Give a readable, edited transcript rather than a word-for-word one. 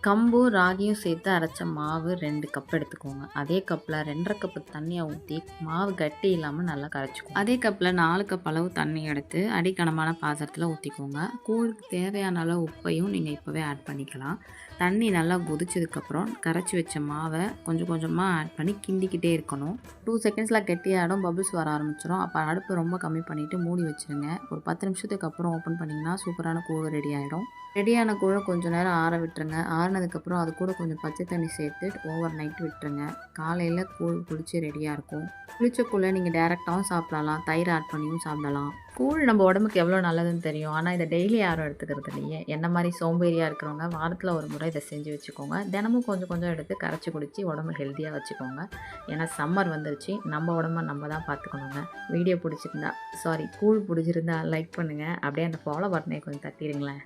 கம்பும் ராகியும் சேர்த்து அரைச்ச மாவு 2 கப் எடுத்துக்கோங்க. அதே கப்பில் 2½ கப்பு தண்ணியை ஊற்றி மாவு கட்டி இல்லாமல் நல்லா கரைச்சிக்கோங்க. அதே கப்பில் 4 கப் அளவு தண்ணி எடுத்து அடிக்கனமான பாத்திரத்தில் ஊற்றிக்கோங்க. கூழுக்கு தேவையான அளவு உப்பையும் நீங்கள் இப்போவே ஆட் பண்ணிக்கலாம். தண்ணி நல்லா கொதிச்சதுக்கப்புறம் கரைச்சி வச்ச மாவை கொஞ்சம் கொஞ்சமாக ஆட் பண்ணி கிண்டிக்கிட்டே இருக்கணும். 2 செகண்ட்ஸில் கெட்டியாகிடும், பபிள்ஸ் வர ஆரம்பிச்சிடும். அப்போ அடுப்பு ரொம்ப கம்மி பண்ணிவிட்டு மூடி வச்சுருங்க. ஒரு 10 நிமிஷத்துக்கு அப்புறம் ஓப்பன் பண்ணிங்கன்னா சூப்பரான கூழ் ரெடி ஆகிடும். ரெடியான கூழை கொஞ்சம் நேரம் ஆற விட்டுருங்க. ஆறினதுக்கப்புறம் அது கூட கொஞ்சம் பச்சை தண்ணி சேர்த்து ஓவர் நைட் விட்டுருங்க. காலையில் கூழ் புளிச்சு ரெடியாக இருக்கும். புளிச்ச கூழை நீங்கள் டேரெக்டாகவும் சாப்பிடலாம், தயிர் ஆட் பண்ணியும் சாப்பிடலாம். கூழ் நம்ம உடம்புக்கு எவ்வளோ நல்லதுன்னு தெரியும், ஆனால் இதை டெய்லி யாரும் எடுத்துக்கிறது இல்லையே. என்ன மாதிரி சோம்பேறியாக இருக்கிறவங்க வாரத்தில் ஒரு முறை இதை செஞ்சு வச்சுக்கோங்க. தினமும் கொஞ்சம் கொஞ்சம் எடுத்து கரைச்சி குடித்து உடம்பு ஹெல்த்தியாக வச்சுக்கோங்க. ஏன்னா சம்மர் வந்துருச்சு, நம்ம உடம்ப நம்ம தான் பார்த்துக்கணுங்க. வீடியோ பிடிச்சிருந்தா கூழ் பிடிச்சிருந்தா லைக் பண்ணுங்கள். அப்படியே அந்த ஃபாலோ பட்டனை கொஞ்சம் தட்டிடுங்களேன்.